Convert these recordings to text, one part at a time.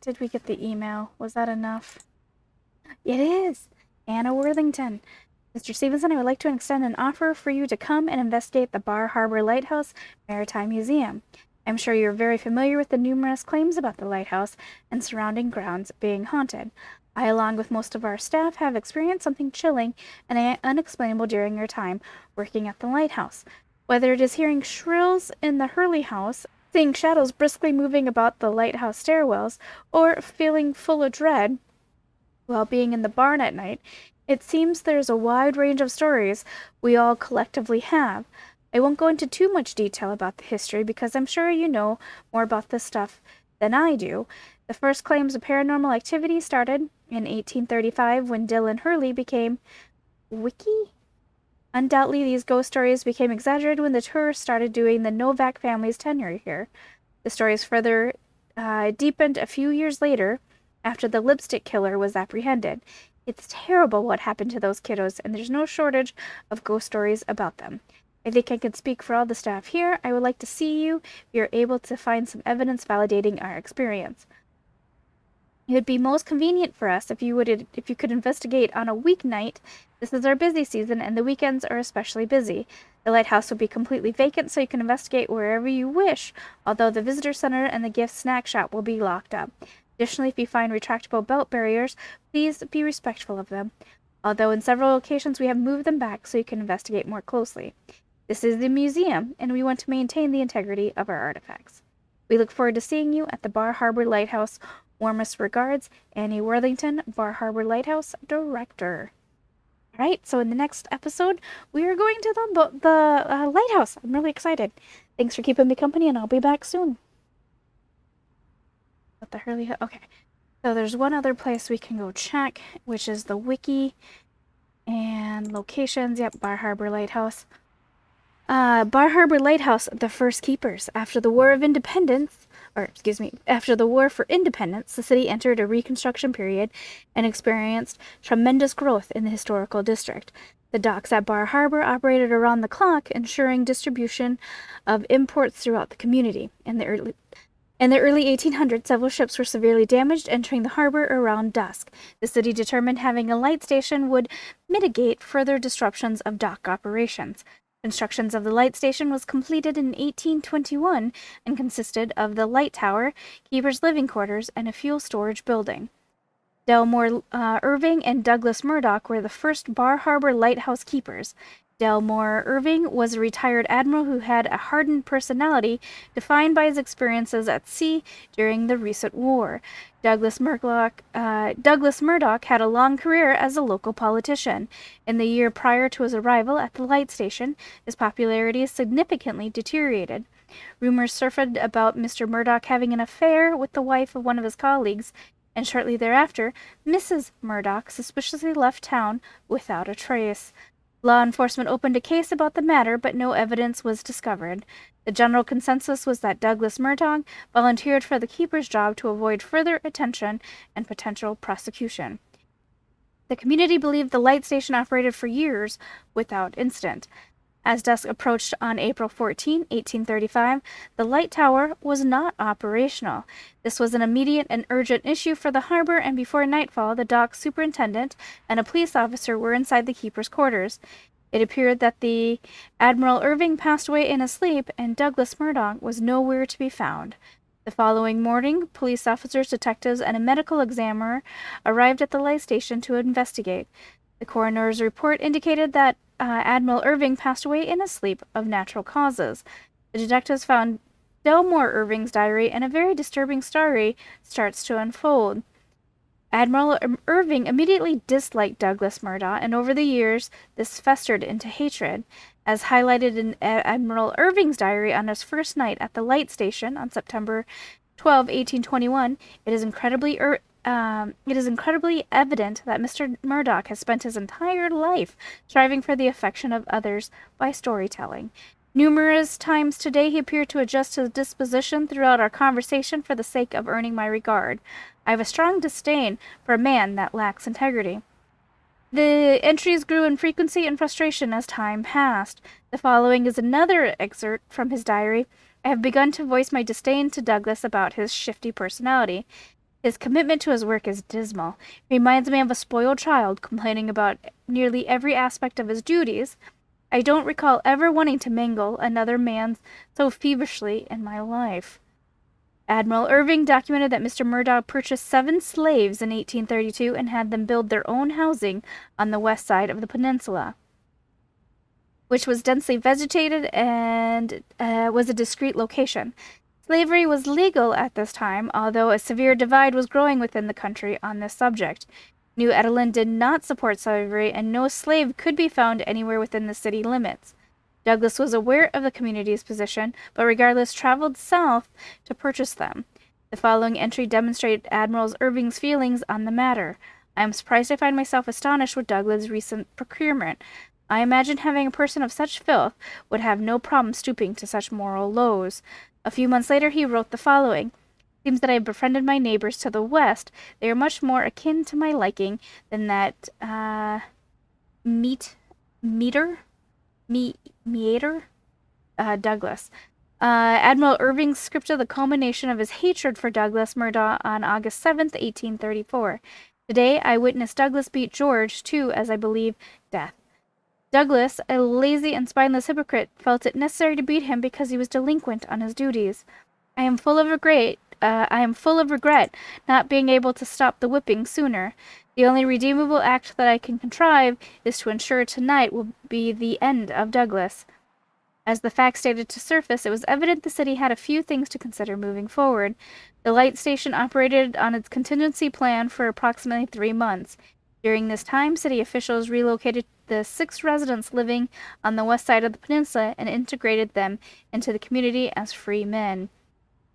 Did we get the email? Was that enough? It is! Anna Worthington. Mr. Stevenson, I would like to extend an offer for you to come and investigate the Bar Harbor Lighthouse Maritime Museum. I'm sure you're very familiar with the numerous claims about the lighthouse and surrounding grounds being haunted. I, along with most of our staff, have experienced something chilling and unexplainable during your time working at the lighthouse. Whether it is hearing shrills in the Hurley house, seeing shadows briskly moving about the lighthouse stairwells, or feeling full of dread while being in the barn at night, it seems there's a wide range of stories we all collectively have. I won't go into too much detail about the history because I'm sure you know more about this stuff than I do. The first claims of paranormal activity started in 1835 when Dylan Hurley became wiki. Undoubtedly, these ghost stories became exaggerated when the tourists started doing the Novak family's tenure here. The stories further deepened a few years later after the lipstick killer was apprehended. It's terrible what happened to those kiddos, and there's no shortage of ghost stories about them. I think I can speak for all the staff here. I would like to see you if you're able to find some evidence validating our experience. It would be most convenient for us if you could investigate on a weeknight. This is our busy season, and the weekends are especially busy. The lighthouse will be completely vacant, so you can investigate wherever you wish, although the visitor center and the gift snack shop will be locked up. Additionally, if you find retractable belt barriers, please be respectful of them, although in several locations we have moved them back so you can investigate more closely. This is the museum, and we want to maintain the integrity of our artifacts. We look forward to seeing you at the Bar Harbor Lighthouse. Warmest regards, Annie Worthington, Bar Harbor Lighthouse Director. Alright, so in the next episode, we are going to the lighthouse. I'm really excited. Thanks for keeping me company, and I'll be back soon. At the Hurley, okay. So there's one other place we can go check, which is the wiki and locations. Yep, Bar Harbor Lighthouse. Bar Harbor Lighthouse, the first keepers. After the War for Independence, the city entered a reconstruction period and experienced tremendous growth in the historical district. The docks at Bar Harbor operated around the clock, ensuring distribution of imports throughout the community. In the early 1800s, several ships were severely damaged entering the harbor around dusk. The city determined having a light station would mitigate further disruptions of dock operations. Construction of the light station was completed in 1821 and consisted of the light tower, keepers' living quarters, and a fuel storage building. Delmore Irving and Douglas Murdoch were the first Bar Harbor lighthouse keepers. Delmore Irving was a retired admiral who had a hardened personality defined by his experiences at sea during the recent war. Douglas Murdoch had a long career as a local politician. In the year prior to his arrival at the light station, his popularity significantly deteriorated. Rumors surfaced about Mr. Murdoch having an affair with the wife of one of his colleagues, and shortly thereafter, Mrs. Murdoch suspiciously left town without a trace. Law enforcement opened a case about the matter, but no evidence was discovered. The general consensus was that Douglas Murdoch volunteered for the keeper's job to avoid further attention and potential prosecution. The community believed the light station operated for years without incident. As dusk approached on April 14, 1835, the light tower was not operational. This was an immediate and urgent issue for the harbor, and before nightfall, the dock superintendent and a police officer were inside the keeper's quarters. It appeared that the Admiral Irving passed away in his sleep, and Douglas Murdoch was nowhere to be found. The following morning, police officers, detectives, and a medical examiner arrived at the light station to investigate. The coroner's report indicated that Admiral Irving passed away in his sleep of natural causes. The detectives found Delmore Irving's diary, and a very disturbing story starts to unfold. Admiral Irving immediately disliked Douglas Murdoch, and over the years, this festered into hatred. As highlighted in Admiral Irving's diary on his first night at the light station on September 12, 1821, it is incredibly evident that Mr. Murdoch has spent his entire life striving for the affection of others by storytelling. Numerous times today he appeared to adjust his disposition throughout our conversation for the sake of earning my regard. I have a strong disdain for a man that lacks integrity. The entries grew in frequency and frustration as time passed. The following is another excerpt from his diary. I have begun to voice my disdain to Douglas about his shifty personality. His commitment to his work is dismal. He reminds me of a spoiled child complaining about nearly every aspect of his duties. I don't recall ever wanting to mangle another man so feverishly in my life. Admiral Irving documented that Mr. Murdoch purchased 7 slaves in 1832 and had them build their own housing on the west side of the peninsula, which was densely vegetated and was a discreet location. Slavery was legal at this time, although a severe divide was growing within the country on this subject. New Edelin did not support slavery, and no slave could be found anywhere within the city limits. Douglas was aware of the community's position, but regardless traveled south to purchase them. The following entry demonstrated Admiral Irving's feelings on the matter. I am surprised I find myself astonished with Douglas' recent procurement. I imagine having a person of such filth would have no problem stooping to such moral lows. A few months later he wrote the following. Seems that I have befriended my neighbors to the west. They are much more akin to my liking than that meter Douglas. Admiral Irving scripted the culmination of his hatred for Douglas Murdoch on August 7th, 1834. Today I witnessed Douglas beat George to, as I believe, death. Douglas, a lazy and spineless hypocrite, felt it necessary to beat him because he was delinquent on his duties. I am full of regret not being able to stop the whipping sooner. The only redeemable act that I can contrive is to ensure tonight will be the end of Douglas. As the facts started to surface, it was evident the city had a few things to consider moving forward. The light station operated on its contingency plan for approximately 3 months. During this time, city officials relocated the 6 residents living on the west side of the peninsula and integrated them into the community as free men.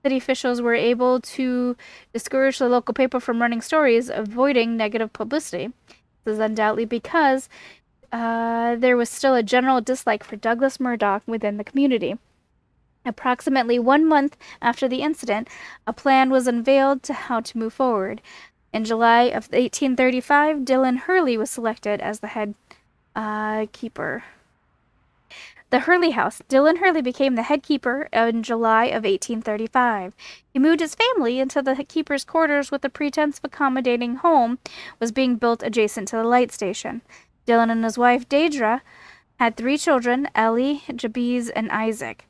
City officials were able to discourage the local paper from running stories, avoiding negative publicity. This is undoubtedly because there was still a general dislike for Douglas Murdoch within the community. Approximately 1 month after the incident, a plan was unveiled to how to move forward. In July of 1835, Dillon Hurley was selected as the head keeper. The Hurley House. Dillon Hurley became the head keeper in July of 1835. He moved his family into the keeper's quarters with the pretense of accommodating home was being built adjacent to the light station. Dillon and his wife, Deidre, had 3 children, Ellie, Jabez, and Isaac.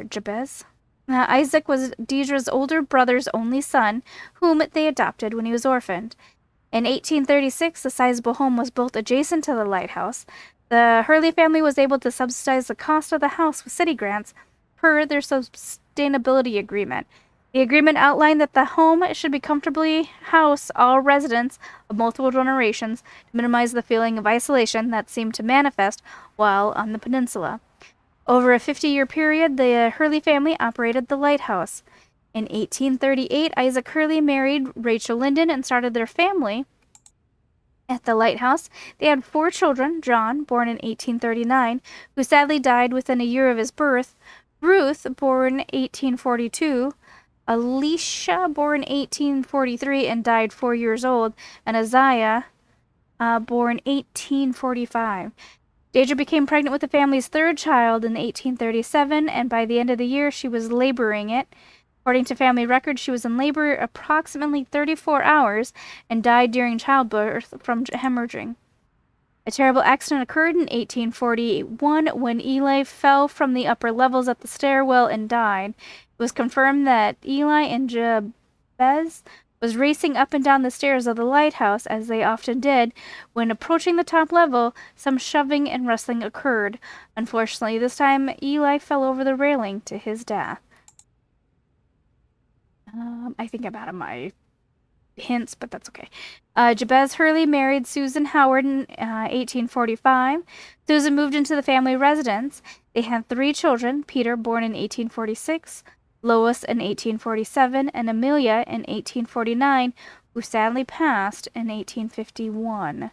Jabez? Isaac was Deidre's older brother's only son, whom they adopted when he was orphaned. In 1836, a sizable home was built adjacent to the lighthouse. The Hurley family was able to subsidize the cost of the house with city grants per their sustainability agreement. The agreement outlined that the home should be comfortably house all residents of multiple generations to minimize the feeling of isolation that seemed to manifest while on the peninsula. Over a 50-year period, the Hurley family operated the lighthouse. In 1838, Isaac Hurley married Rachel Linden and started their family at the lighthouse. They had 4 children: John, born in 1839, who sadly died within a year of his birth; Ruth, born 1842; Alicia, born 1843 and died 4 years old; and Isaiah, born 1845. Deidre became pregnant with the family's 3rd child in 1837, and by the end of the year she was laboring it. According to family records, she was in labor approximately 34 hours and died during childbirth from hemorrhaging. A terrible accident occurred in 1841 when Eli fell from the upper levels at the stairwell and died. It was confirmed that Eli and Jabez was racing up and down the stairs of the lighthouse, as they often did. When approaching the top level, some shoving and wrestling occurred. Unfortunately, this time Eli fell over the railing to his death. I think I'm out of my hints, but that's okay. Jabez Hurley married Susan Howard in 1845. Susan moved into the family residence. They had 3 children: Peter, born in 1846, Lois in 1847, and Amelia in 1849, who sadly passed in 1851.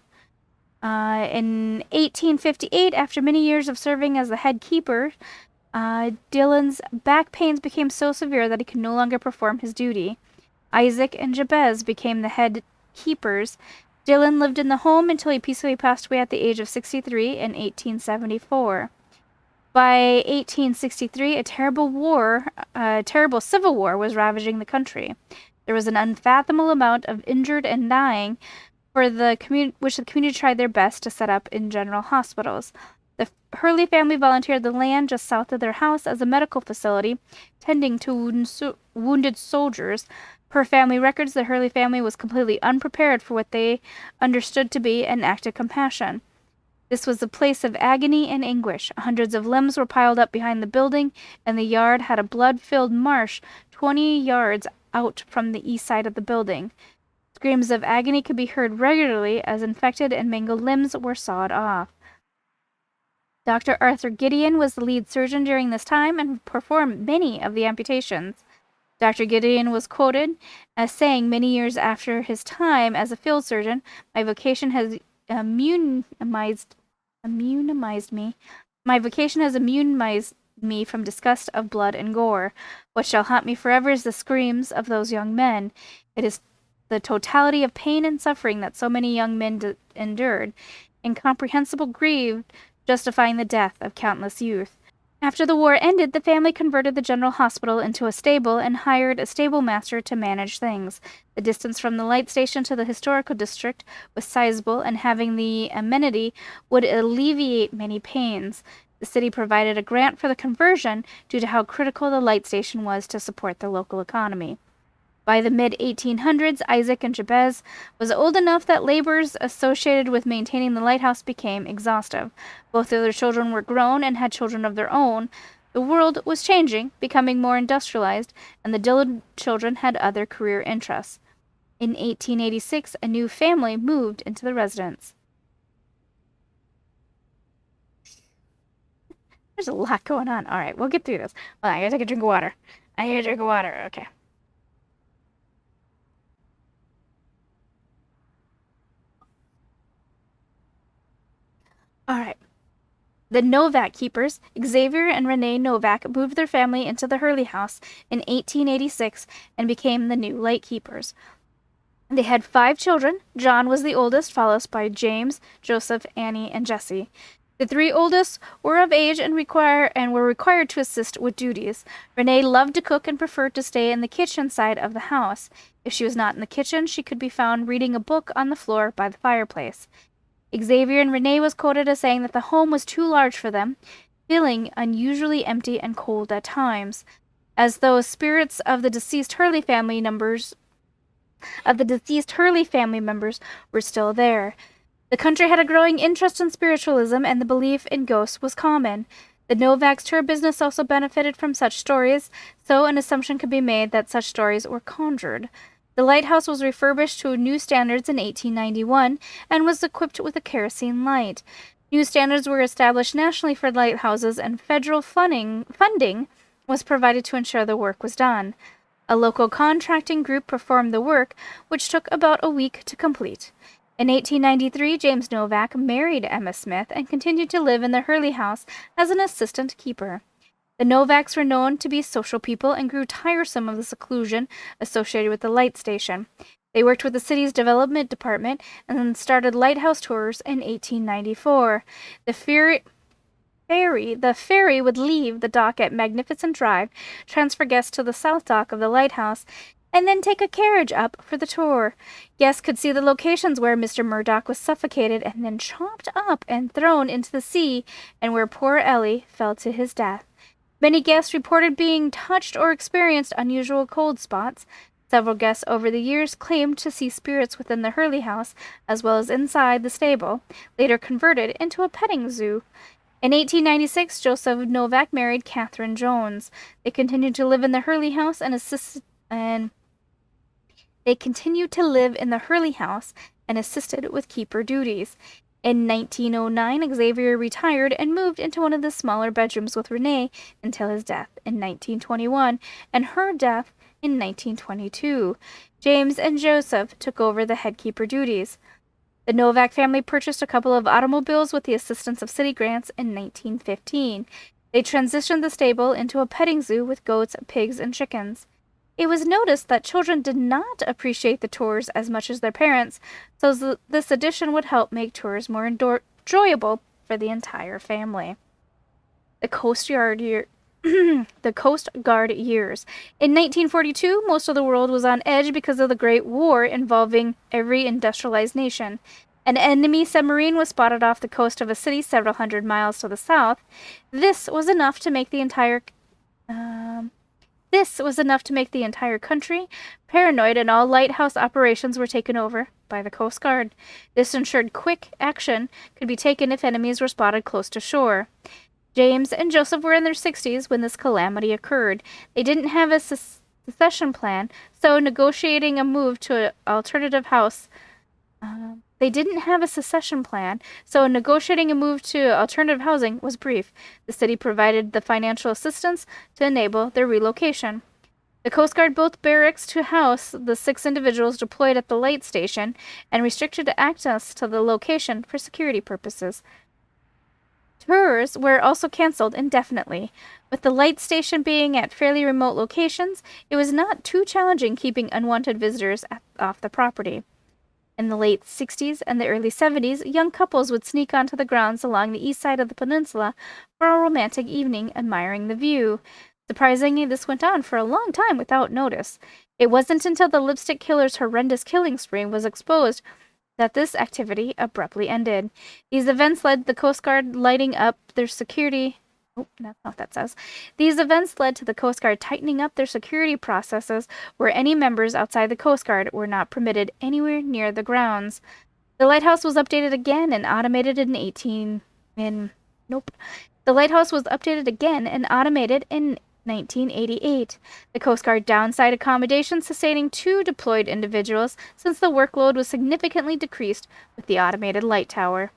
In 1858, after many years of serving as the head keeper, Dillon's back pains became so severe that he could no longer perform his duty. Isaac and Jabez became the head keepers. Dillon lived in the home until he peacefully passed away at the age of 63 in 1874. By 1863, a terrible civil war was ravaging the country. There was an unfathomable amount of injured and dying, which the community tried their best to set up in general hospitals. The Hurley family volunteered the land just south of their house as a medical facility, tending to wounded soldiers. Per family records, the Hurley family was completely unprepared for what they understood to be an act of compassion. This was a place of agony and anguish. Hundreds of limbs were piled up behind the building, and the yard had a blood-filled marsh 20 yards out from the east side of the building. Screams of agony could be heard regularly as infected and mangled limbs were sawed off. Dr. Arthur Gideon was the lead surgeon during this time and performed many of the amputations. Dr. Gideon was quoted as saying many years after his time as a field surgeon, "My vocation has immunized me. My vocation has immunized me from disgust of blood and gore. What shall haunt me forever is the screams of those young men. It is the totality of pain and suffering that so many young men endured, incomprehensible grief justifying the death of countless youth." After the war ended, the family converted the general hospital into a stable and hired a stable master to manage things. The distance from the light station to the historical district was sizable, and having the amenity would alleviate many pains. The city provided a grant for the conversion due to how critical the light station was to support the local economy. By the mid-1800s, Isaac and Jabez was old enough that labors associated with maintaining the lighthouse became exhaustive. Both of their children were grown and had children of their own. The world was changing, becoming more industrialized, and the Dillon children had other career interests. In 1886, a new family moved into the residence. There's a lot going on. All right, we'll get through this. Well, I gotta take a drink of water. Okay. All right. The Novak keepers, Xavier and Renee Novak, moved their family into the Hurley house in 1886 and became the new lightkeepers. They had 5 children. John was the oldest, followed by James, Joseph, Annie, and Jesse. The 3 oldest were of age and were required to assist with duties. Renee loved to cook and preferred to stay in the kitchen side of the house. If she was not in the kitchen, she could be found reading a book on the floor by the fireplace. Xavier and Renee was quoted as saying that the home was too large for them, feeling unusually empty and cold at times, as though spirits of the deceased Hurley family members were still there. The country had a growing interest in spiritualism, and the belief in ghosts was common. The Novak's tour business also benefited from such stories, so an assumption could be made that such stories were conjured. The lighthouse was refurbished to new standards in 1891 and was equipped with a kerosene light. New standards were established nationally for lighthouses, and federal funding was provided to ensure the work was done. A local contracting group performed the work, which took about a week to complete. In 1893, James Novak married Emma Smith and continued to live in the Hurley house as an assistant keeper. The Novaks were known to be social people and grew tiresome of the seclusion associated with the light station. They worked with the city's development department and then started lighthouse tours in 1894. The ferry would leave the dock at Magnificent Drive, transfer guests to the south dock of the lighthouse, and then take a carriage up for the tour. Guests could see the locations where Mr. Murdoch was suffocated and then chopped up and thrown into the sea, and where poor Ellie fell to his death. Many guests reported being touched or experienced unusual cold spots. Several guests over the years claimed to see spirits within the Hurley house, as well as inside the stable, later converted into a petting zoo. In 1896, Joseph Novak married Catherine Jones. They continued to live in the Hurley house and assisted with keeper duties. In 1909, Xavier retired and moved into one of the smaller bedrooms with Renee until his death in 1921 and her death in 1922. James and Joseph took over the headkeeper duties. The Novak family purchased a couple of automobiles with the assistance of city grants in 1915. They transitioned the stable into a petting zoo with goats, pigs, and chickens. It was noticed that children did not appreciate the tours as much as their parents, so this addition would help make tours more enjoyable for the entire family. The coast yard The Coast Guard years. In 1942, most of the world was on edge because of the Great War involving every industrialized nation. An enemy submarine was spotted off the coast of a city several hundred miles to the south. This was enough to make the entire country paranoid, and all lighthouse operations were taken over by the Coast Guard. This ensured quick action could be taken if enemies were spotted close to shore. James and Joseph were in their 60s when this calamity occurred. They didn't have a succession plan, so negotiating a move to an alternative house housing was brief. The city provided the financial assistance to enable their relocation. The Coast Guard built barracks to house the 6 individuals deployed at the light station and restricted access to the location for security purposes. Tours were also canceled indefinitely. With the light station being at fairly remote locations, it was not too challenging keeping unwanted visitors off the property. In the late 60s and the early 70s, young couples would sneak onto the grounds along the east side of the peninsula for a romantic evening admiring the view. Surprisingly, this went on for a long time without notice. It wasn't until the Lipstick Killer's horrendous killing spree was exposed that this activity abruptly ended. These events led the Coast Guard lighting up their security. Oh, that's not what that says. These events led to the Coast Guard tightening up their security processes, where any members outside the Coast Guard were not permitted anywhere near the grounds. The lighthouse was updated again and automated in 1988. The Coast Guard downsized accommodations, sustaining 2 deployed individuals since the workload was significantly decreased with the automated light tower.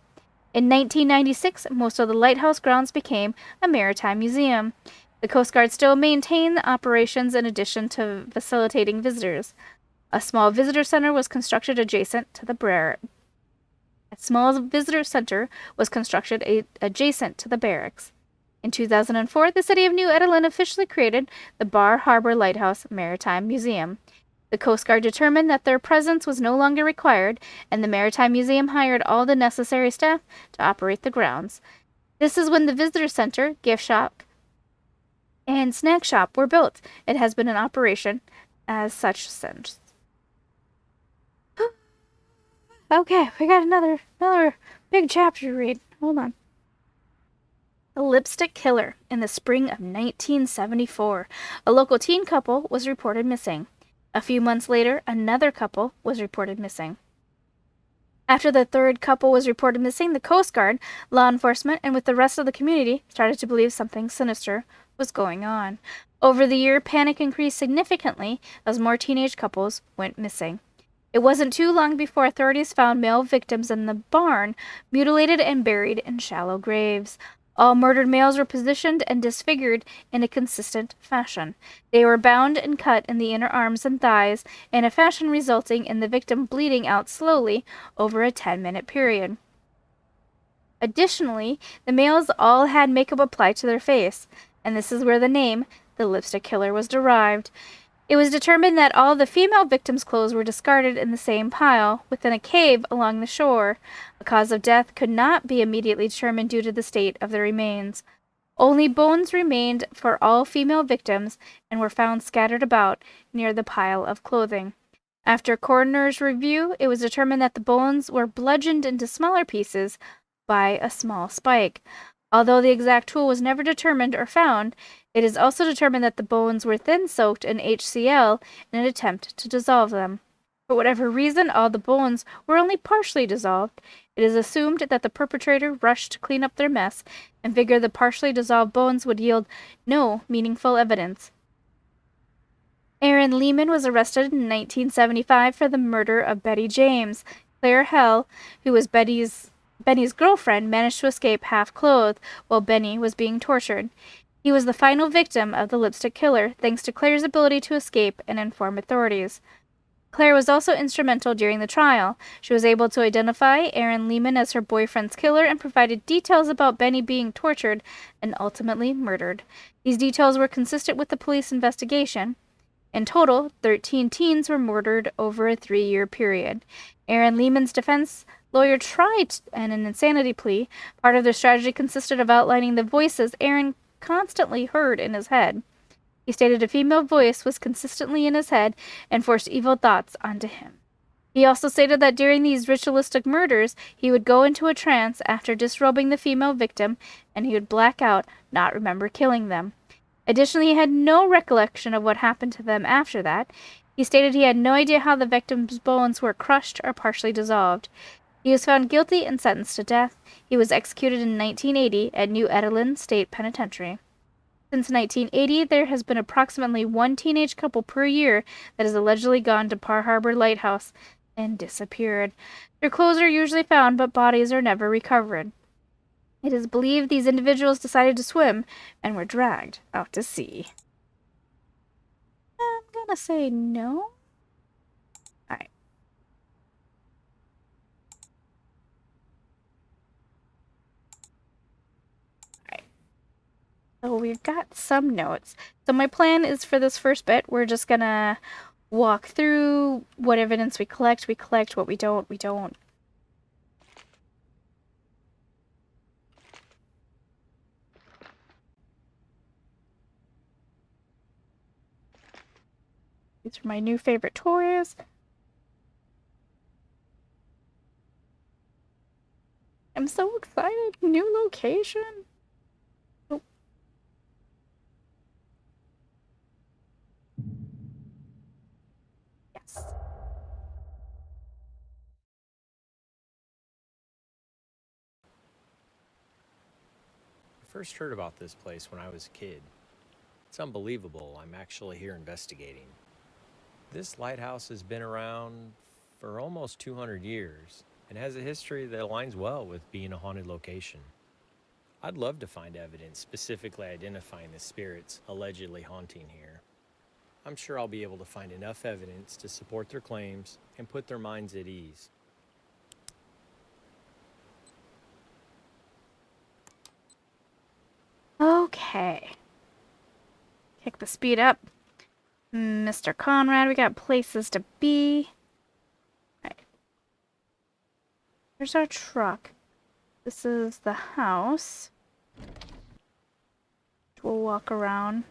In 1996, most of the lighthouse grounds became a maritime museum. The Coast Guard still maintained the operations in addition to facilitating visitors. A small visitor center was constructed adjacent to the barracks. In 2004, the city of New Edellin officially created the Bar Harbor Lighthouse Maritime Museum. The Coast Guard determined that their presence was no longer required, and the Maritime Museum hired all the necessary staff to operate the grounds. This is when the visitor center, gift shop, and snack shop were built. It has been in operation as such since. Okay, we got another big chapter to read. Hold on. The Lipstick Killer. In the spring of 1974, a local teen couple was reported missing. A few months later, another couple was reported missing. After the third couple was reported missing, the Coast Guard, law enforcement, and with the rest of the community started to believe something sinister was going on. Over the year, panic increased significantly as more teenage couples went missing. It wasn't too long before authorities found male victims in the barn, mutilated and buried in shallow graves. All murdered males were positioned and disfigured in a consistent fashion. They were bound and cut in the inner arms and thighs in a fashion resulting in the victim bleeding out slowly over a 10-minute period. Additionally, the males all had makeup applied to their face, and this is where the name, the Lipstick Killer, was derived. It was determined that all the female victims' clothes were discarded in the same pile within a cave along the shore. A cause of death could not be immediately determined due to the state of the remains. Only bones remained for all female victims and were found scattered about near the pile of clothing. After coroner's review, it was determined that the bones were bludgeoned into smaller pieces by a small spike. Although the exact tool was never determined or found, it is also determined that the bones were then soaked in HCl in an attempt to dissolve them. For whatever reason, all the bones were only partially dissolved. It is assumed that the perpetrator rushed to clean up their mess and figured the partially dissolved bones would yield no meaningful evidence. Aaron Lehman was arrested in 1975 for the murder of Betty James. Claire Hell, who was Benny's girlfriend, managed to escape half-clothed while Benny was being tortured. He was the final victim of the Lipstick Killer, thanks to Claire's ability to escape and inform authorities. Claire was also instrumental during the trial. She was able to identify Aaron Lehman as her boyfriend's killer and provided details about Benny being tortured and ultimately murdered. These details were consistent with the police investigation. In total, 13 teens were murdered over a 3-year period. Aaron Lehman's defense lawyer tried an insanity plea. Part of their strategy consisted of outlining the voices Aaron constantly heard in his head. He stated a female voice was consistently in his head and forced evil thoughts onto him. He also stated that during these ritualistic murders, he would go into a trance after disrobing the female victim, and he would black out, not remember killing them. Additionally, he had no recollection of what happened to them after that. He stated he had no idea how the victim's bones were crushed or partially dissolved. He was found guilty and sentenced to death. He was executed in 1980 at New Edelin State Penitentiary. Since 1980, there has been approximately one teenage couple per year that has allegedly gone to Bar Harbor Lighthouse and disappeared. Their clothes are usually found, but bodies are never recovered. It is believed these individuals decided to swim and were dragged out to sea. I'm gonna say no. Alright. So we've got some notes. So my plan is for this first bit, we're just gonna walk through what evidence we collect, what we don't, we don't. These are my new favorite toys. I'm so excited. New location. Oh. Yes. I first heard about this place when I was a kid. It's unbelievable I'm actually here investigating. This lighthouse has been around for almost 200 years and has a history that aligns well with being a haunted location. I'd love to find evidence specifically identifying the spirits allegedly haunting here. I'm sure I'll be able to find enough evidence to support their claims and put their minds at ease. Okay. Kick the speed up. Mr. Conrad, we got places to be. Right. Here's our truck. This is the house. We'll walk around.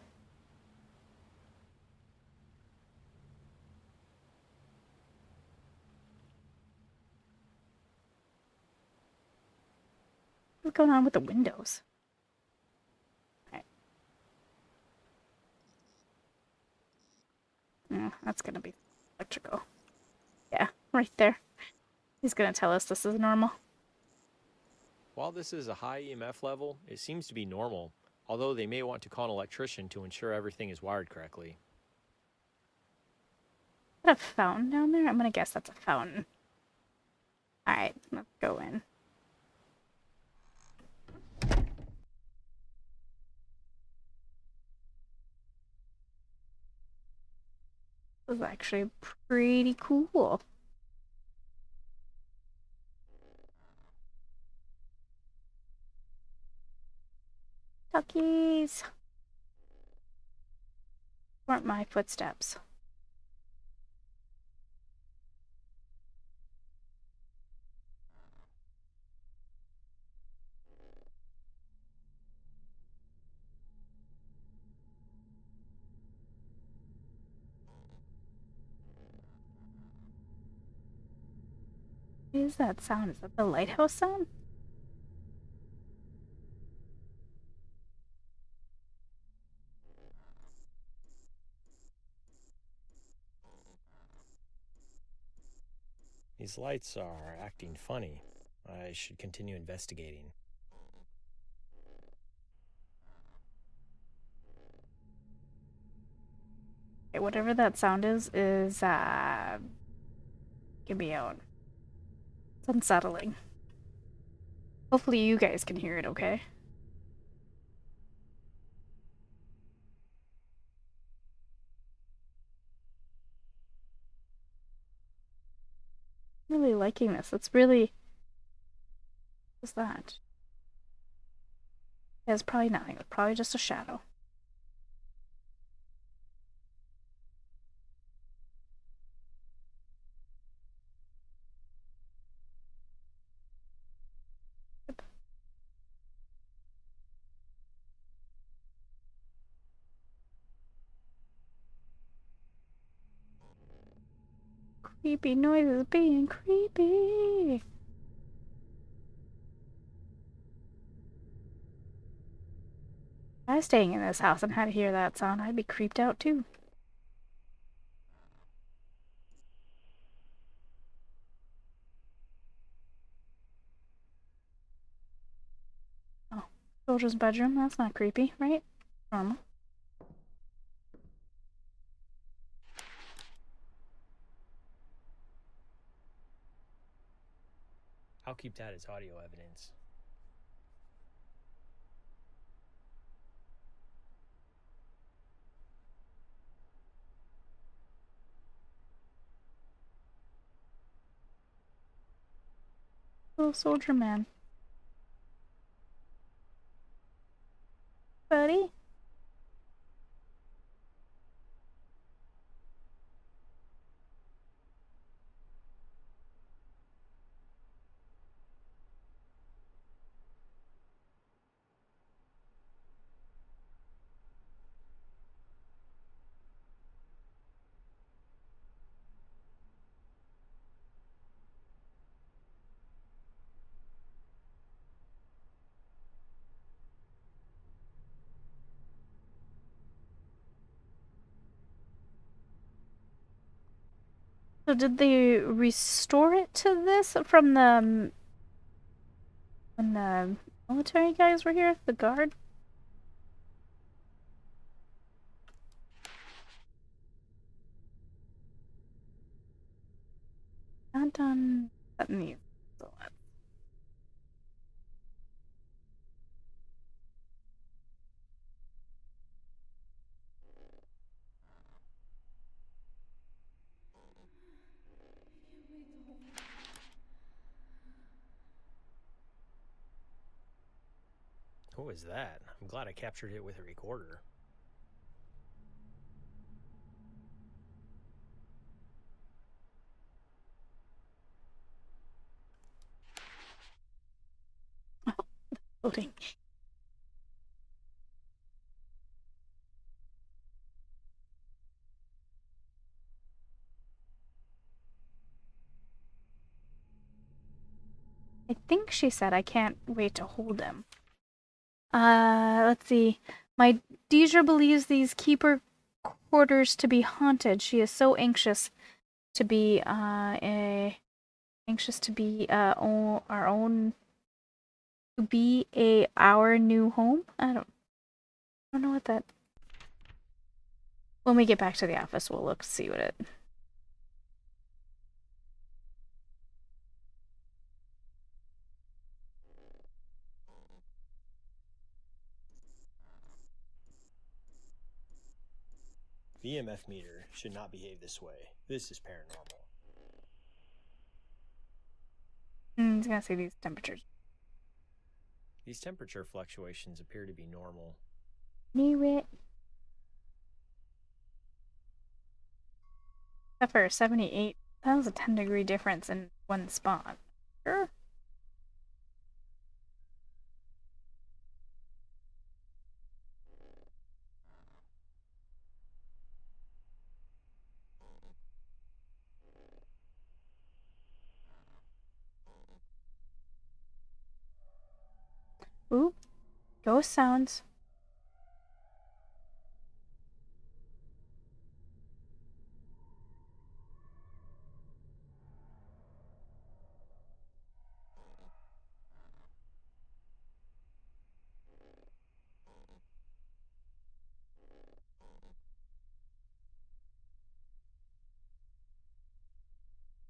What's going on with the windows? Right. That's gonna be electrical. Yeah, right there. He's gonna tell us this is normal. While this is a high EMF level, it seems to be normal, although they may want to call an electrician to ensure everything is wired correctly. Is that a fountain down there? I'm gonna guess that's a fountain. Alright, let's go in. This is actually pretty cool. Duckies. Weren't my footsteps. What is that sound? Is that the lighthouse sound? These lights are acting funny. I should continue investigating. Okay, whatever that sound is give me out. It's unsettling. Hopefully you guys can hear it okay. I'm really liking this. It's really... What's that? Yeah, it's probably nothing. It's probably just a shadow. Creepy noises being creepy. If I was staying in this house and had to hear that sound, I'd be creeped out too. Oh, soldier's bedroom. That's not creepy, right? Normal. I'll keep that as audio evidence. Little soldier man. Buddy? So did they restore it to this from the when the military guys were here? The guard? Not done setting these. What was that? I'm glad I captured it with a recorder. Loading. I think she said I can't wait to hold him. Let's see. My Deidre believes these keeper quarters to be haunted. She is so anxious to be our own to be our new home. I don't know what that. When we get back to the office, we'll look see what it. The EMF meter should not behave this way. This is paranormal. It's gonna say these temperatures. These temperature fluctuations appear to be normal. Knew it. Except for 78. That was a 10-degree difference in one spot. Sure. Ooh, ghost sounds.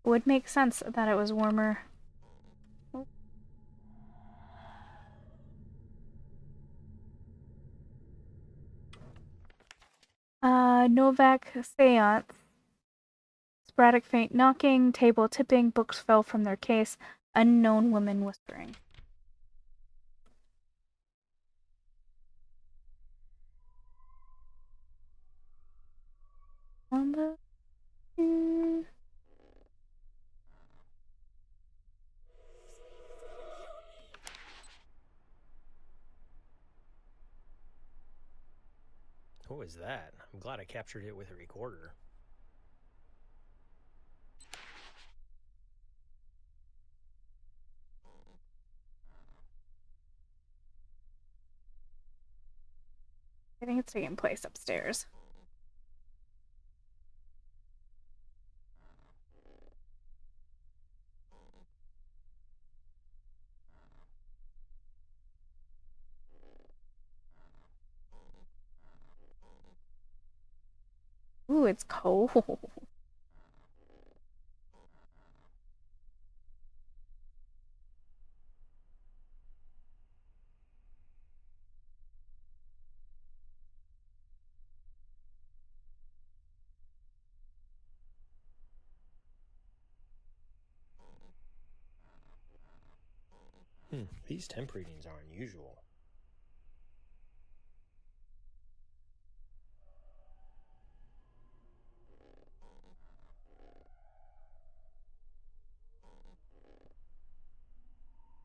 Would make sense that it was warmer. Novak seance. Sporadic faint knocking, table tipping, books fell from their case, unknown woman whispering. What was that? I'm glad I captured it with a recorder. I think it's taking place upstairs. Ooh, it's cold. These temp readings are unusual.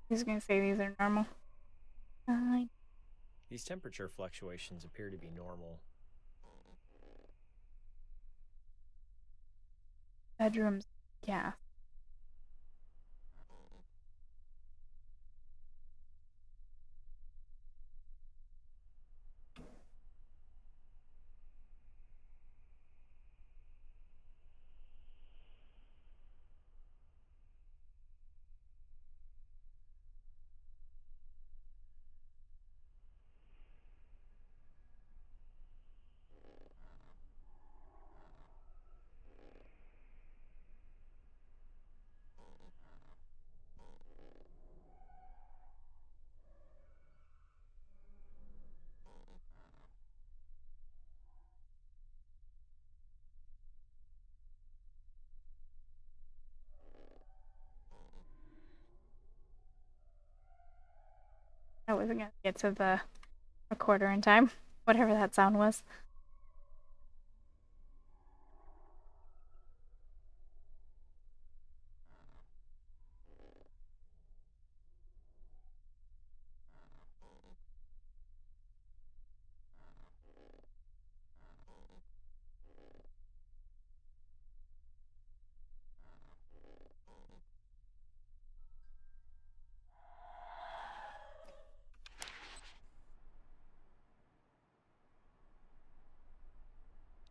He's gonna say these are normal. These temperature fluctuations appear to be normal. Bedrooms, yeah. I wasn't gonna get to the recorder in time, whatever that sound was.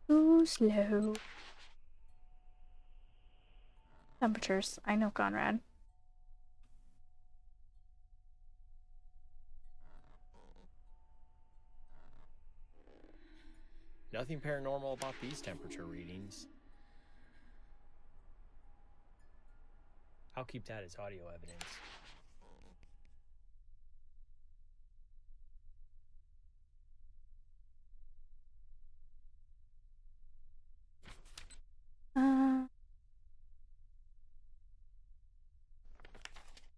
Too slow. Temperatures. I know, Conrad. Nothing paranormal about these temperature readings. I'll keep that as audio evidence.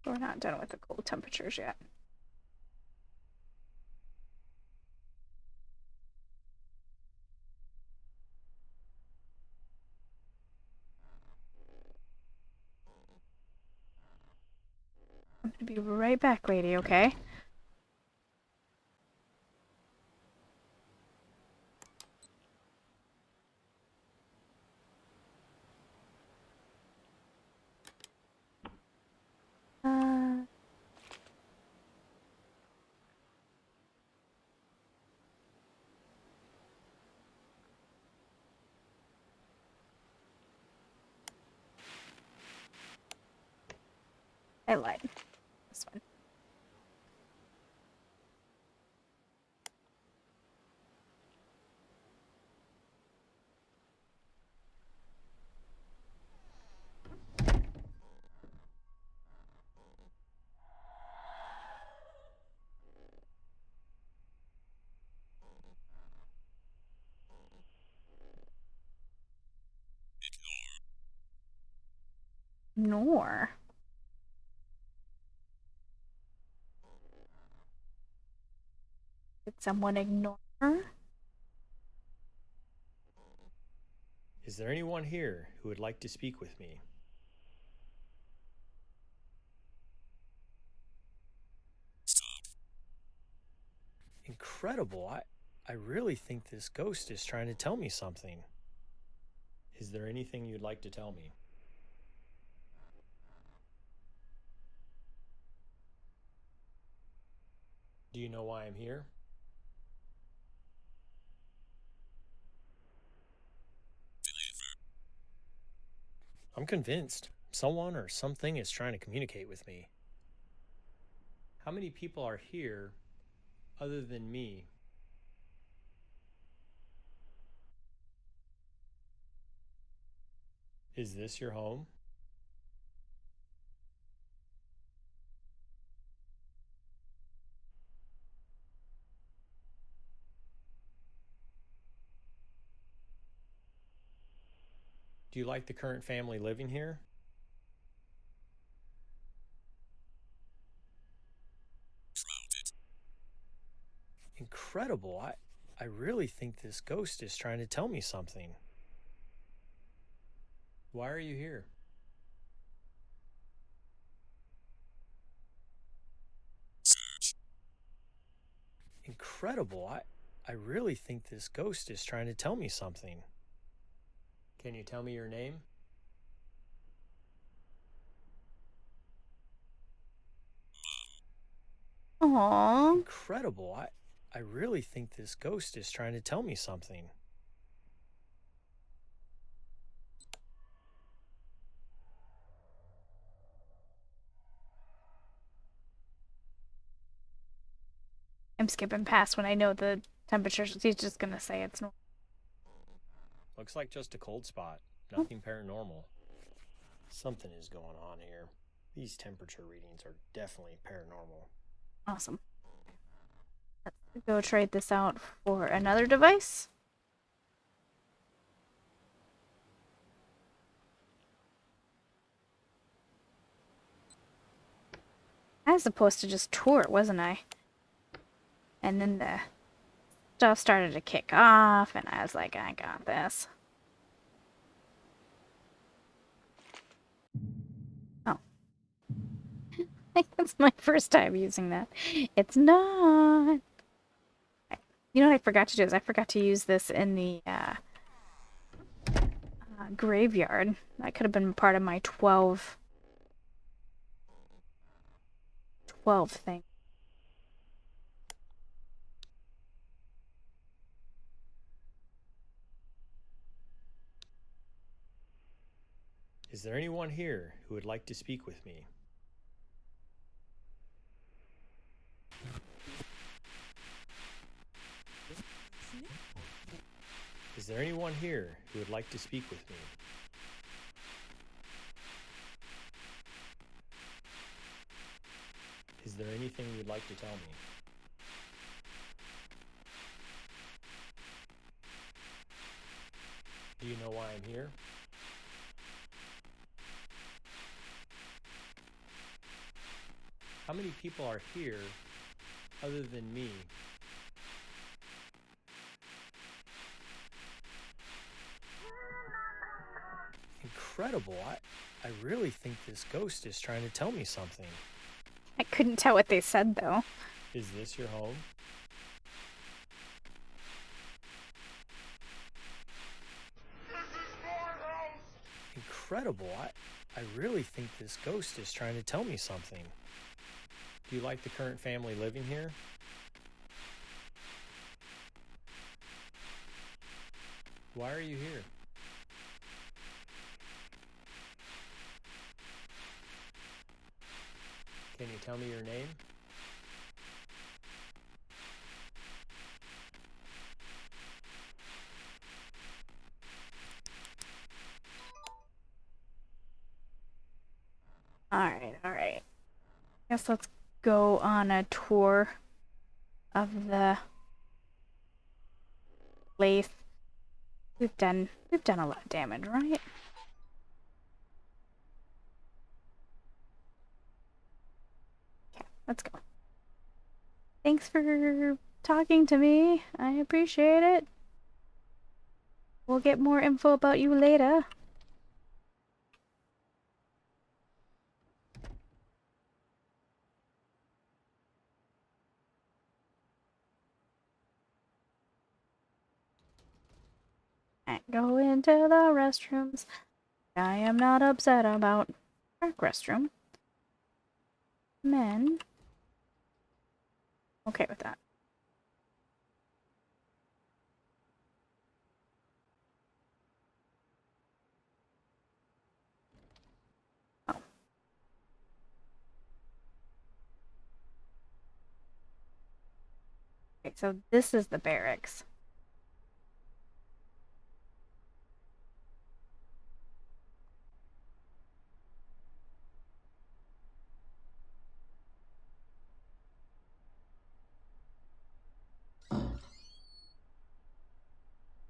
We're not done with the cold temperatures yet. I'm gonna be right back, lady, okay? I lied. This one. Nor. Did someone ignore her? Is there anyone here who would like to speak with me? Incredible. I really think this ghost is trying to tell me something. Is there anything you'd like to tell me? Do you know why I'm here? I'm convinced someone or something is trying to communicate with me. How many people are here other than me? Is this your home? Do you like the current family living here? Incredible. I really think this ghost is trying to tell me something. Why are you here? Incredible. I really think this ghost is trying to tell me something. Can you tell me your name? Aww. Incredible. I really think this ghost is trying to tell me something. I'm skipping past when I know the temperature. He's just gonna say it's normal. Looks like just a cold spot. Nothing paranormal. Something is going on here. These temperature readings are definitely paranormal. Awesome. Let's go trade this out for another device. I was supposed to just tour it, wasn't I? And then the stuff started to kick off, and I was like, I got this. Oh. It's my first time using that. It's not. You know what I forgot to do is I forgot to use this in the graveyard. That could have been part of my 12 thing. Is there anyone here who would like to speak with me? Is there anyone here who would like to speak with me? Is there anything you'd like to tell me? Do you know why I'm here? How many people are here other than me? Incredible. I really think this ghost is trying to tell me something. I couldn't tell what they said, though. Is this your home? Incredible. I really think this ghost is trying to tell me something. Do you like the current family living here? Why are you here? Can you tell me your name? Alright. Guess let's go on a tour of the place. We've done a lot of damage, right? Okay, let's go. Thanks for talking to me. I appreciate it. We'll get more info about you later. Go into the restrooms. I am not upset about dark restroom. Men. Okay with that. Okay, so this is the barracks.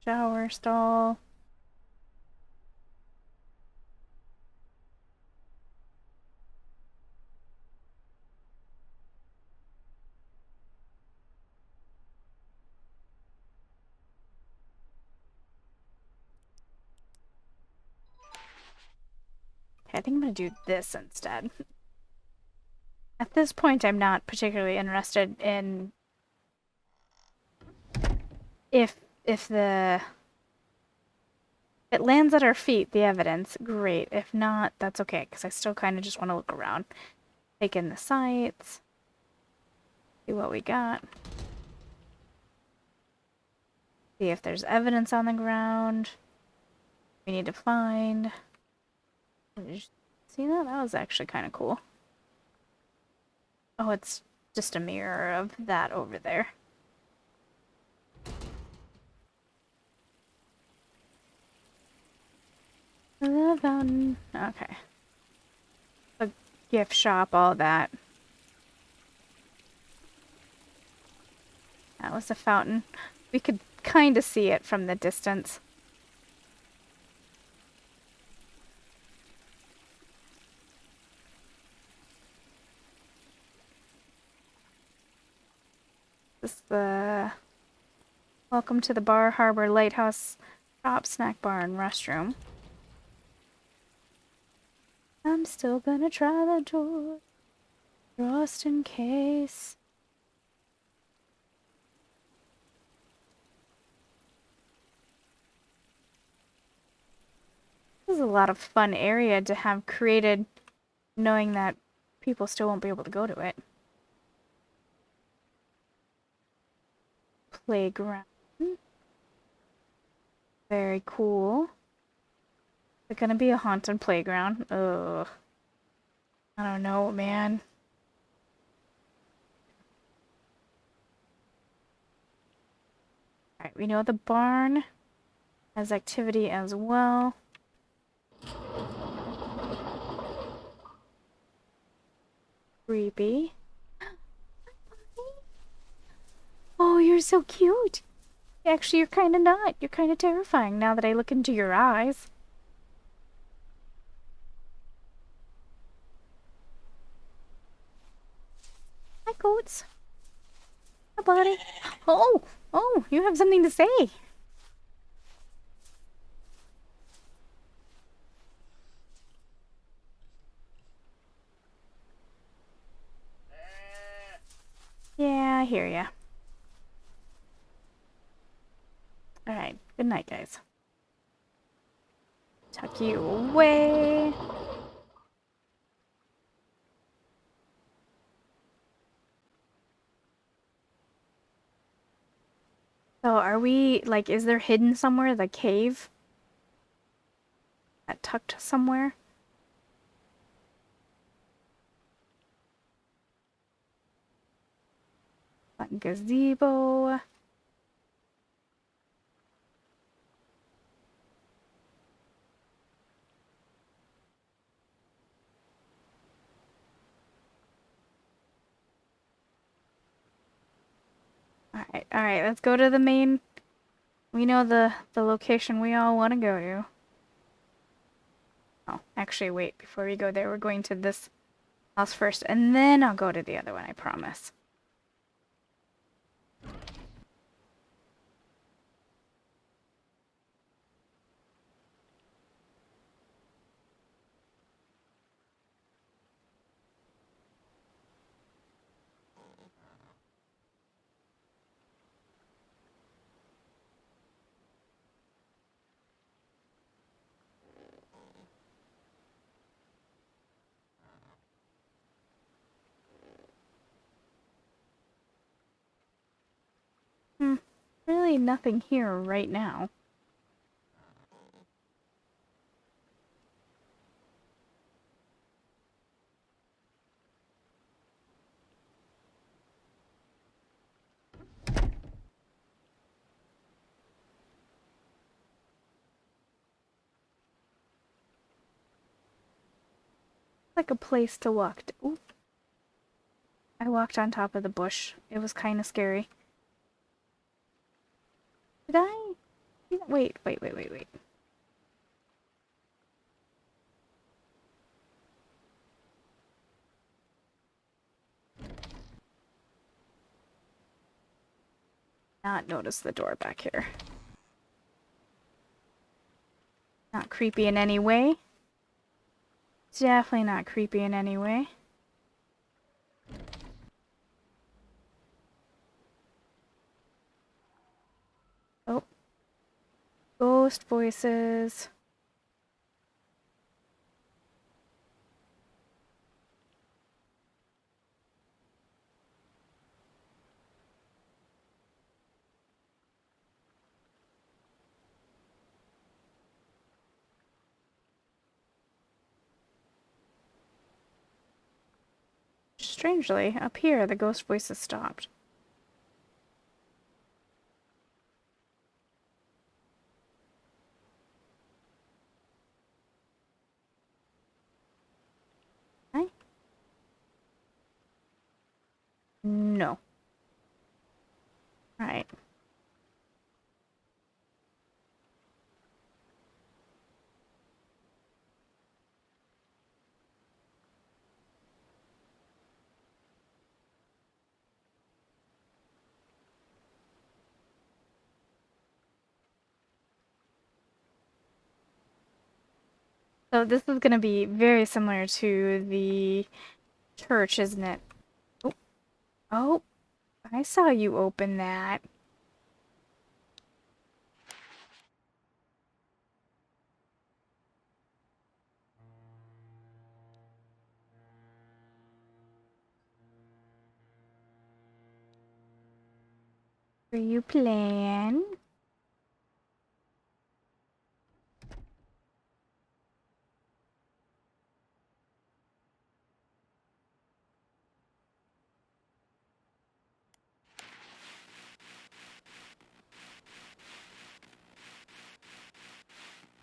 Shower stall. Okay, I think I'm gonna do this instead. At this point, I'm not particularly interested in if it lands at our feet, the evidence, great. If not, that's okay, because I still kind of just want to look around. Take in the sights. See what we got. See if there's evidence on the ground. We need to find. See that? That was actually kind of cool. Oh, it's just a mirror of that over there. The fountain. Okay. The gift shop, all that. That was a fountain. We could kind of see it from the distance. This is the welcome to the Bar Harbor Lighthouse shop, snack bar, and restroom. I'm still gonna try the door, just in case. This is a lot of fun area to have created, knowing that people still won't be able to go to it. Playground. Very cool. Is it gonna be a haunted playground? Ugh. I don't know, man. Alright, we know the barn has activity as well. Creepy. Oh, you're so cute. Actually, you're kind of not. You're kind of terrifying now that I look into your eyes. Hi, goats. Hi, buddy. Oh, you have something to say. Yeah, I hear ya. Alright, good night, guys. Tuck you away. So are we, like, is there hidden somewhere the cave? That tucked somewhere? Gazebo. Alright, let's go to the main. We know the location we all want to go to. Oh, actually, wait. Before we go there, we're going to this house first, and then I'll go to the other one, I promise. Really nothing here right now. Like a place to walk. Ooh. I walked on top of the bush. It was kind of scary. Did I? Wait. Not notice the door back here. Not creepy in any way. Definitely not creepy in any way. Oh. Ghost voices. Strangely, up here the ghost voices stopped. Hi? No. Alright. So this is gonna be very similar to the church, isn't it? Oh, oh, I saw you open that. Are you playing?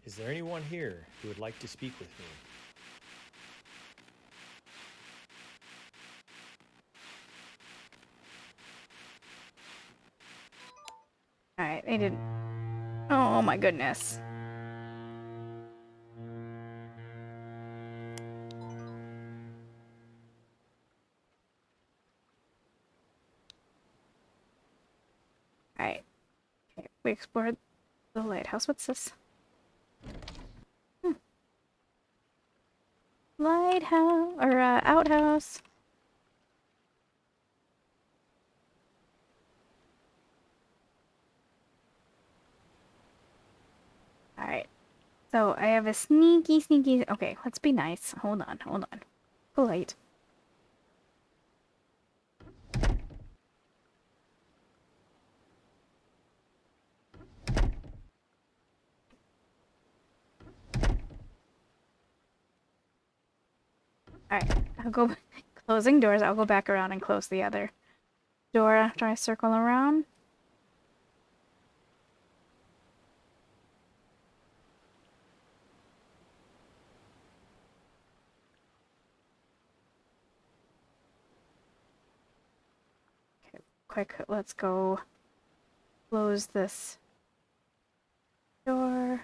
Is there anyone here who would like to speak with me? Alright, they didn't. Oh my goodness. Alright. Okay, we explored the lighthouse. What's this? Lighthouse, or outhouse. Alright. So I have a sneaky. Okay, let's be nice. Hold on. Polite. Alright, I'll go closing doors. I'll go back around and close the other door after I circle around. Okay, quick, let's go close this door.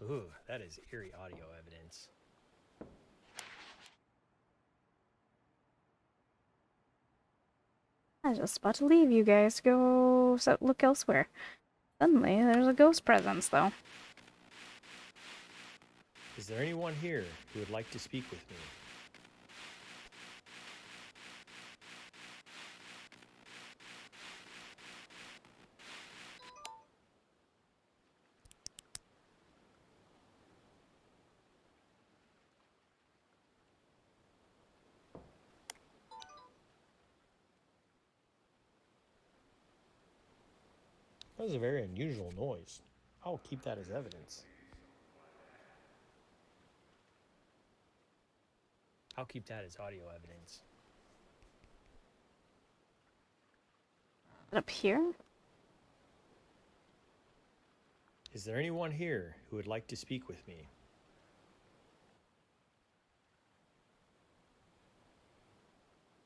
Ooh, that is eerie audio evidence. I was just about to leave you guys to go look elsewhere. Suddenly, there's a ghost presence, though. Is there anyone here who would like to speak with me? That was a very unusual noise. I'll keep that as evidence. I'll keep that as audio evidence. Up here? Is there anyone here who would like to speak with me?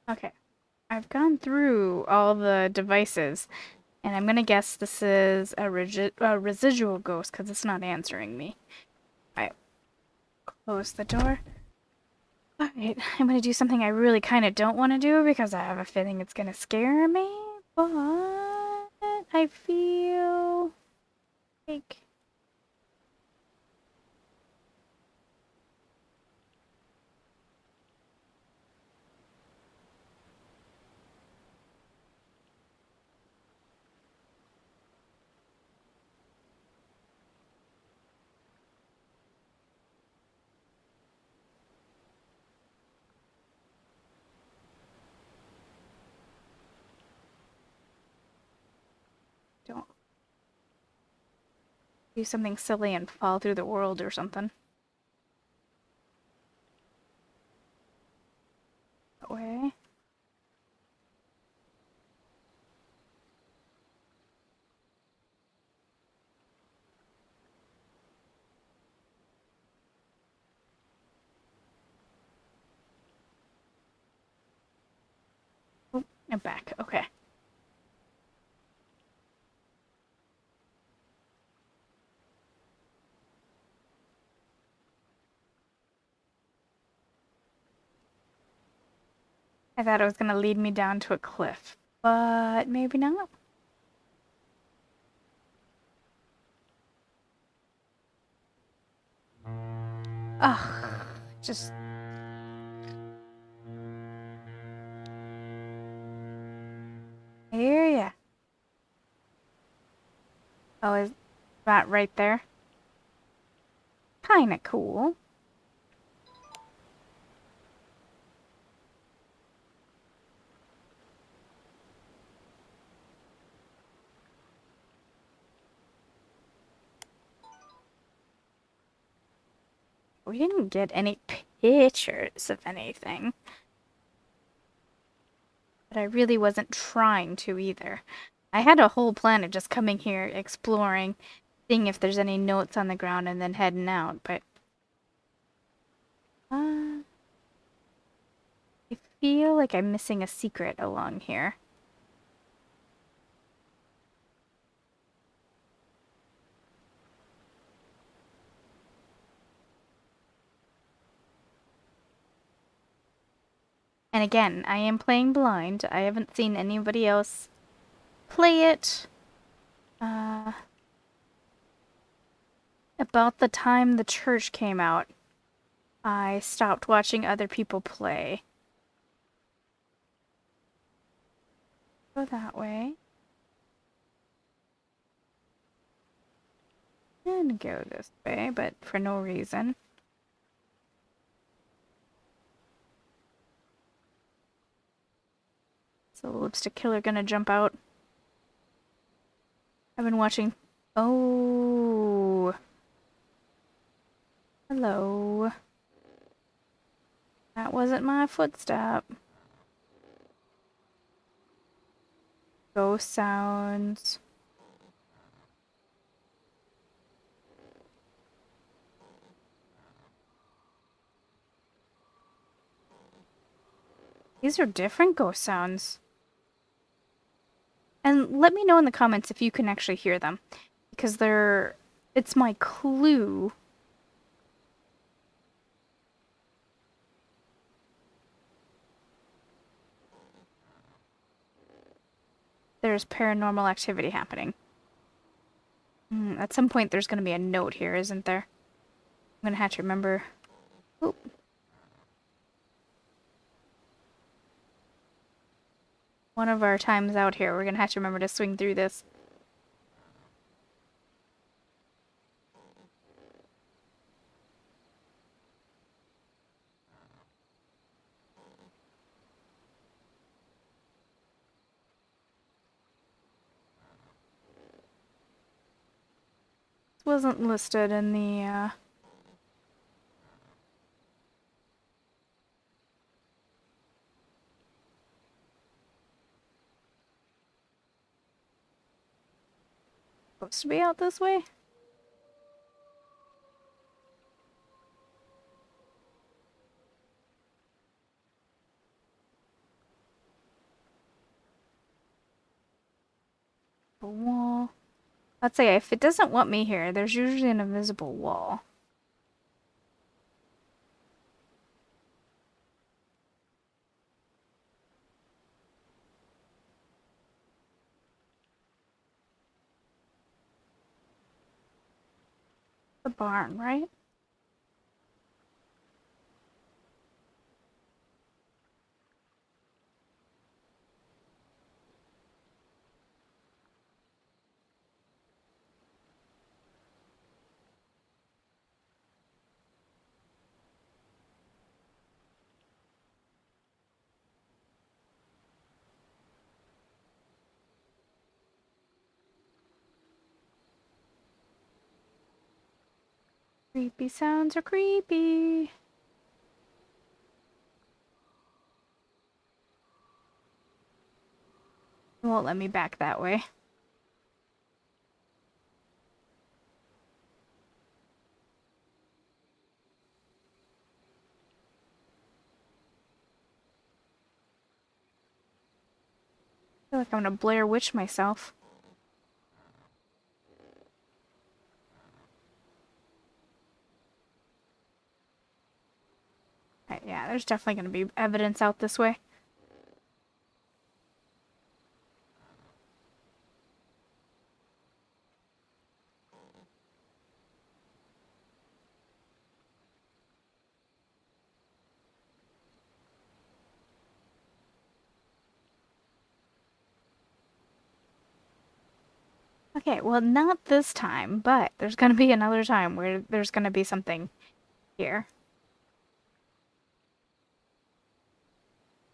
Okay. I've gone through all the devices, and I'm gonna guess this is a residual ghost because it's not answering me. I close the door. Alright, I'm gonna do something I really kind of don't want to do because I have a feeling it's gonna scare me, but I feel like don't do something silly and fall through the world or something. That way. Oh, I'm back. Okay. I thought it was gonna lead me down to a cliff, but maybe not. Ugh, just I hear ya. Oh, is that right there? Kinda cool. We didn't get any pictures of anything. But I really wasn't trying to either. I had a whole plan of just coming here, exploring, seeing if there's any notes on the ground, and then heading out, but... I feel like I'm missing a secret along here. And again, I am playing blind. I haven't seen anybody else play it. About the time the church came out, I stopped watching other people play. Go that way. And go this way, but for no reason. Is the lipstick killer gonna jump out? I've been watching... Oh... Hello. That wasn't my footstep. Ghost sounds. These are different ghost sounds. And let me know in the comments if you can actually hear them. Because they're... It's my clue. There's paranormal activity happening. At some point there's going to be a note here, isn't there? I'm going to have to remember... Oop. One of our times out here, we're going to have to remember to swing through this. This wasn't listed in the, supposed to be out this way? A wall. Let's say if it doesn't want me here, there's usually an invisible wall. The barn, right? Creepy sounds are creepy. It won't let me back that way. I feel like I'm gonna Blair Witch myself. Yeah, there's definitely gonna be evidence out this way. Okay, well, not this time, but there's gonna be another time where there's gonna be something here.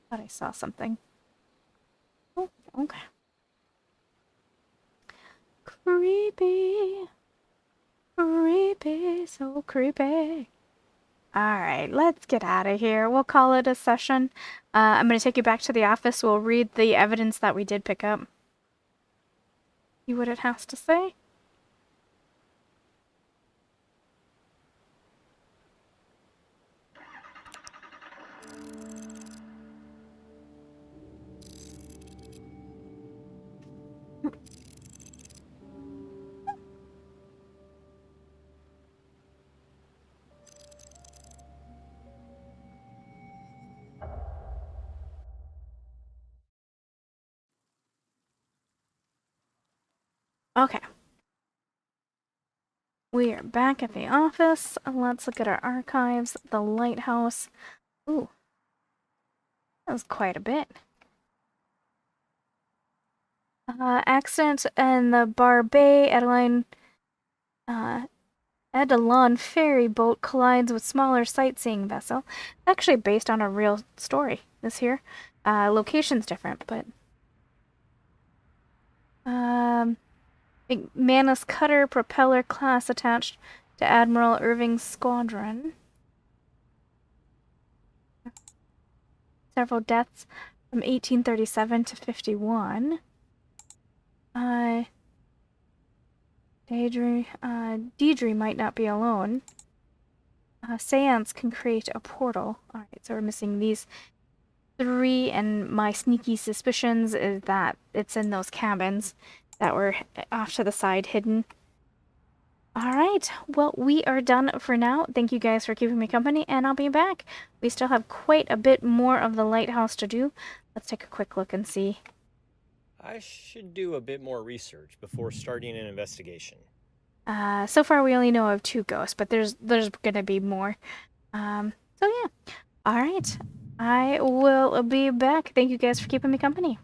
Thought I saw something. Oh, okay. Creepy. Creepy, so creepy. Alright, let's get out of here. We'll call it a session. I'm gonna take you back to the office. We'll read the evidence that we did pick up. See what it has to say. Okay. We are back at the office. Let's look at our archives. The lighthouse. Ooh. That was quite a bit. Accident in the Barbay Edelon ferry boat collides with smaller sightseeing vessel. Actually based on a real story, this here. Location's different, but... McManus cutter propeller class attached to Admiral Irving's squadron. Several deaths from 1837 to 51. Deidre might not be alone. Seance can create a portal. Alright, so we're missing these three, and my sneaky suspicions is that it's in those cabins that were off to the side hidden. Alright, well, we are done for now. Thank you guys for keeping me company, and I'll be back. We still have quite a bit more of the lighthouse to do. Let's take a quick look and see. I should do a bit more research before starting an investigation. So far we only know of 2 ghosts, but there's gonna be more. So yeah. Alright. I will be back. Thank you guys for keeping me company.